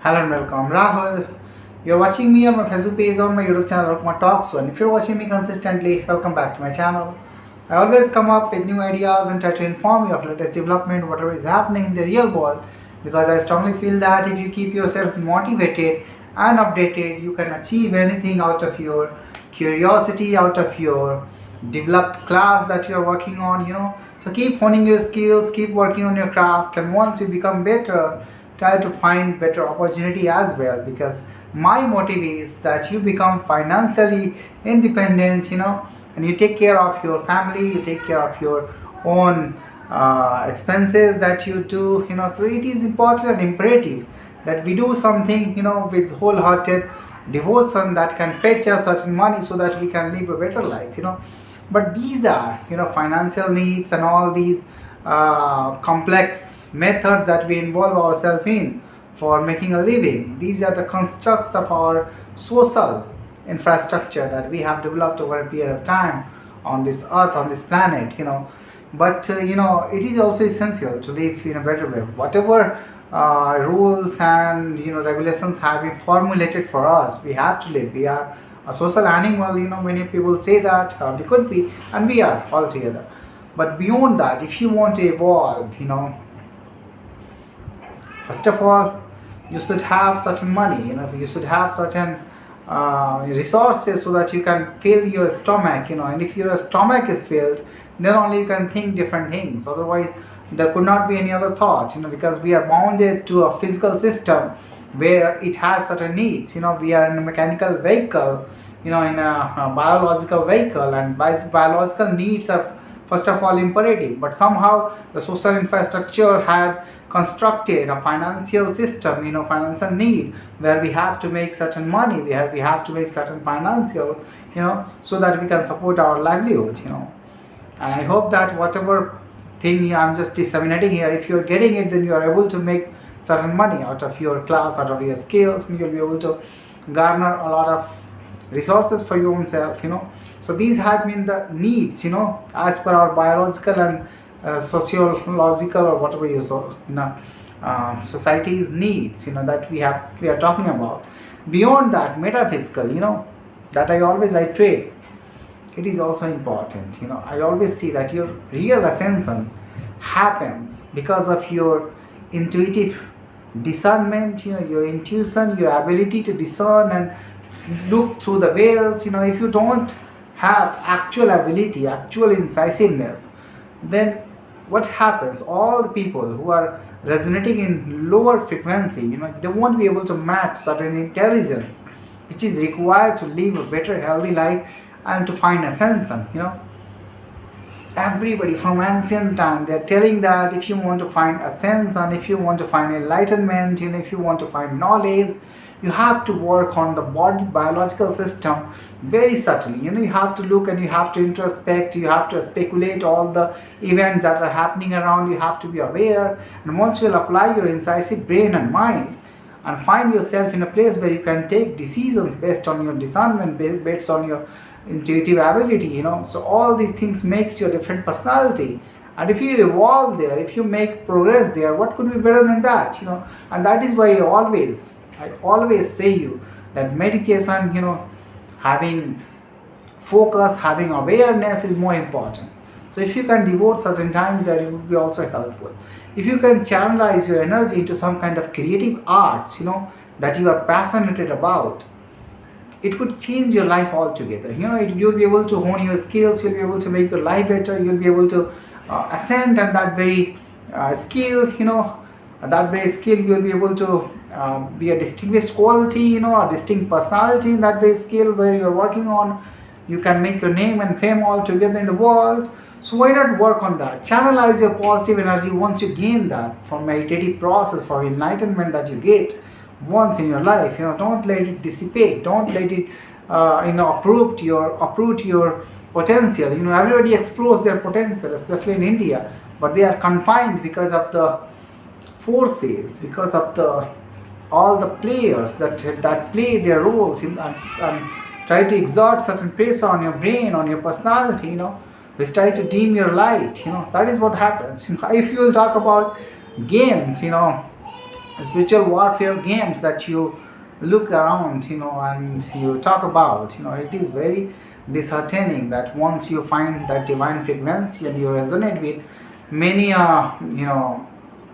Hello and welcome, Rahul. You're watching me on my Facebook page, on my YouTube channel, Rukma Talks. So, and if you're watching me consistently, welcome back to my channel. I always come up with new ideas and try to inform you of latest development, whatever is happening in the real world. Because I strongly feel that if you keep yourself motivated and updated, you can achieve anything out of your curiosity, out of your developed class that you're working on. So keep honing your skills, keep working on your craft, and once you become better, try to find better opportunity as well, because my motive is that you become financially independent, and you take care of your family, you take care of your own expenses that you do, so it is important and imperative that we do something, with wholehearted devotion that can fetch us certain money so that we can live a better life, but these are, financial needs and all these complex methods that we involve ourselves in for making a living. These are the constructs of our social infrastructure that we have developed over a period of time on this earth, on this planet, but it is also essential to live in a better way. Whatever rules and regulations have been formulated for us, we have to live. We are a social animal, many people say that we could be, and we are altogether. But beyond that, if you want to evolve, first of all, you should have certain money, you should have certain resources so that you can fill your stomach, and if your stomach is filled, then only you can think different things. Otherwise, there could not be any other thought, because we are bounded to a physical system where it has certain needs. We are in a mechanical vehicle, in a biological vehicle, and biological needs are first of all imperative, but somehow the social infrastructure had constructed a financial system, financial need, where we have to make certain money, we have to make certain financial, so that we can support our livelihood, and I hope that whatever thing I'm just disseminating here, if you're getting it, then you are able to make certain money out of your class, out of your skills, and you'll be able to garner a lot of resources for your own self, so these have been the needs, as per our biological and sociological, or whatever you so, society's needs, that we are talking about. Beyond that, metaphysical, that I always iterate, it is also important. I always see that your real ascension happens because of your intuitive discernment, your intuition, your ability to discern and look through the veils. If you don't have actual ability, actual incisiveness, then what happens? All the people who are resonating in lower frequency, they won't be able to match certain intelligence which is required to live a better, healthy life and to find ascension. Everybody from ancient time, they're telling that if you want to find ascension, if you want to find enlightenment, if you want to find knowledge, you have to work on the body biological system very subtly. You have to look and you have to introspect, you have to speculate all the events that are happening around, you have to be aware, and once you'll apply your incisive brain and mind and find yourself in a place where you can take decisions based on your discernment, based on your intuitive ability, so all these things makes your different personality. And if you evolve there, if you make progress there, what could be better than that? And that is why I always say you that meditation, having focus, having awareness is more important. So if you can devote certain time there, it would be also helpful. If you can channelize your energy into some kind of creative arts, that you are passionate about, it could change your life altogether. You'll be able to hone your skills, you'll be able to make your life better, you'll be able to ascend, and that very skill, you'll be able to be a distinguished quality, a distinct personality in that very skill where you're working on. You can make your name and fame all together in the world. So why not work on that? Channelize your positive energy once you gain that from meditative process, for enlightenment that you get once in your life. Don't let it dissipate. Don't let it uproot your potential. Everybody explores their potential, especially in India, but they are confined because of the forces, because of all the players that play their roles and try to exert certain pressure on your brain, on your personality, which try to dim your light. That is what happens. If you will talk about games, spiritual warfare games that you look around, and you talk about, it is very disheartening that once you find that divine frequency and you resonate with many,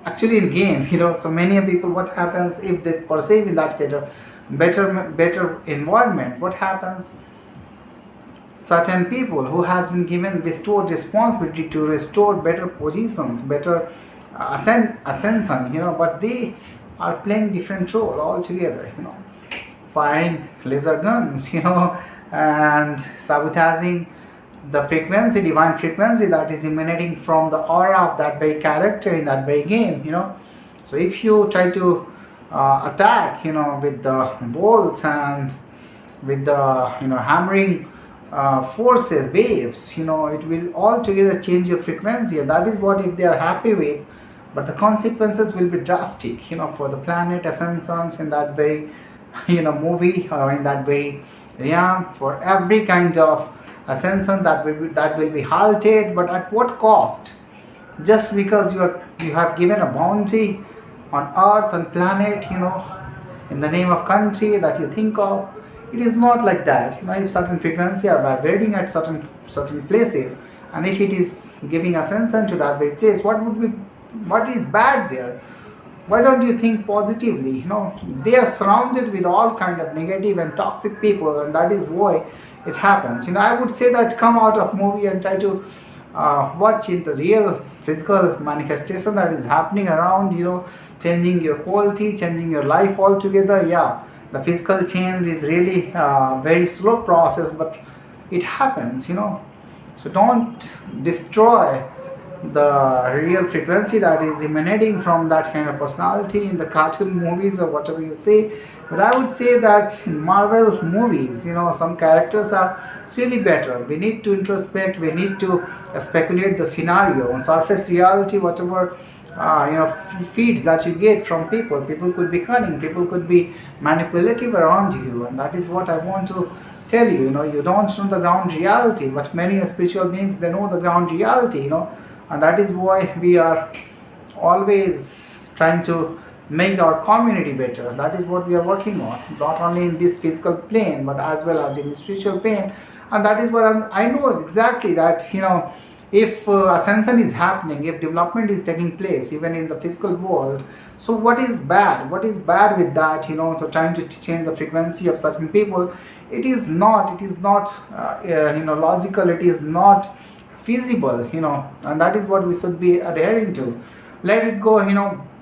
actually in game, so many people, what happens if they perceive in that kind of better environment, what happens, certain people who has been given bestowed responsibility to restore better positions, better ascension, but they are playing different role altogether, firing laser guns, and sabotaging the frequency, divine frequency that is emanating from the aura of that very character in that very game, so if you try to attack, with the bolts and with the, hammering forces, waves, it will altogether change your frequency, and that is what if they are happy with. But the consequences will be drastic, for the planet ascensions in that very, movie, or in that very realm, for every kind of ascension that will be halted. But at what cost? Just because you have given a bounty on earth and planet, in the name of country that you think of, it is not like that. If certain frequency are vibrating at certain places, and if it is giving ascension to that very place, what is bad there? Why don't you think positively? They are surrounded with all kind of negative and toxic people, and that is why it happens. I would say that come out of movie and try to watch in the real physical manifestation that is happening around, changing your quality, changing your life altogether. Yeah, the physical change is really very slow process, but it happens, so don't destroy the real frequency that is emanating from that kind of personality in the cartoon movies or whatever you say. But I would say that in Marvel movies, some characters are really better. We need to introspect, we need to speculate the scenario on surface reality, whatever feeds that you get from people. People could be cunning, people could be manipulative around you, and that is what I want to tell you. You don't know the ground reality, but many spiritual beings, they know the ground reality, and that is why we are always trying to make our community better. That is what we are working on, not only in this physical plane, but as well as in the spiritual plane. And that is what I know exactly that, if ascension is happening, if development is taking place even in the physical world, so what is bad? What is bad with that? So trying to change the frequency of certain people, it is not logical. It is not feasible, and that is what we should be adhering to. Let it go.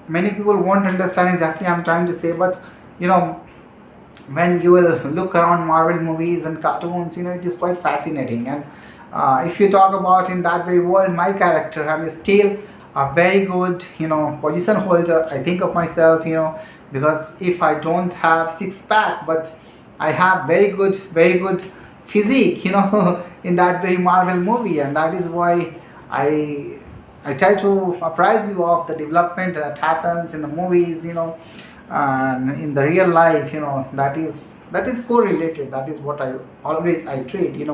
Many people won't understand exactly I'm trying to say, but when you will look around Marvel movies and cartoons, it is quite fascinating. And if you talk about in that very world, my character, I'm still a very good, position holder. I think of myself, because if I don't have six pack, but I have very good physique, in that very Marvel movie, and that is why I try to apprise you of the development that happens in the movies, and in the real life, that is correlated. That is what I treat,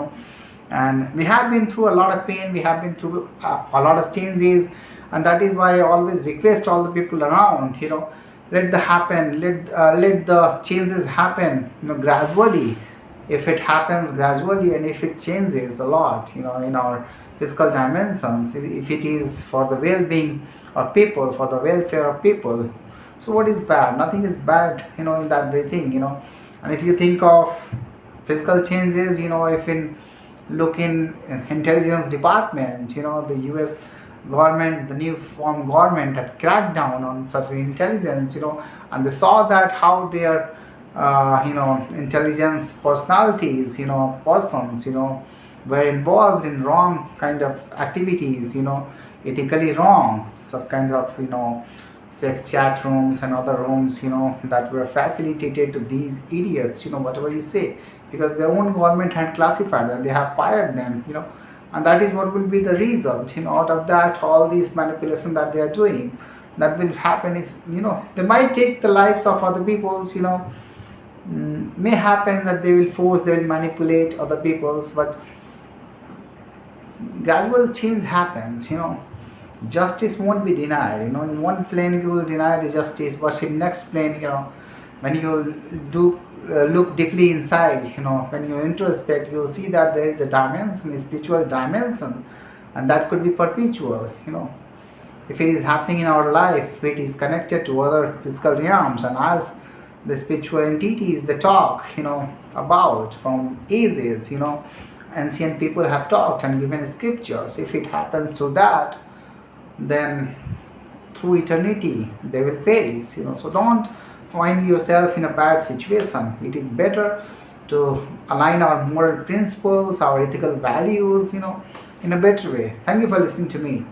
and we have been through a lot of pain, we have been through a lot of changes, and that is why I always request all the people around, let the changes happen, gradually. If it happens gradually, and if it changes a lot, in our physical dimensions, if it is for the well-being of people, for the welfare of people, so what is bad? Nothing is bad, in that very thing, and if you think of physical changes, if in look in intelligence department, the US government, the new form government had cracked down on certain intelligence, and they saw that how their intelligence personalities, persons, were involved in wrong kind of activities, ethically wrong, some kind of, sex chat rooms and other rooms, that were facilitated to these idiots, whatever you say, because their own government had classified and they have fired them, and that is what will be the result, out of that, all these manipulation that they are doing, that will happen is, they might take the lives of other people's, may happen that they will manipulate other people's, but gradual change happens, justice won't be denied. In one plane you will deny the justice, but in next plane, when you do look deeply inside, when you introspect, you'll see that there is a dimension, a spiritual dimension, and that could be perpetual. If it is happening in our life, if it is connected to other physical realms, and as the spiritual entities they talk, about from ages, ancient people have talked and given scriptures. If it happens to that, then through eternity they will perish. So don't find yourself in a bad situation. It is better to align our moral principles, our ethical values, in a better way. Thank you for listening to me.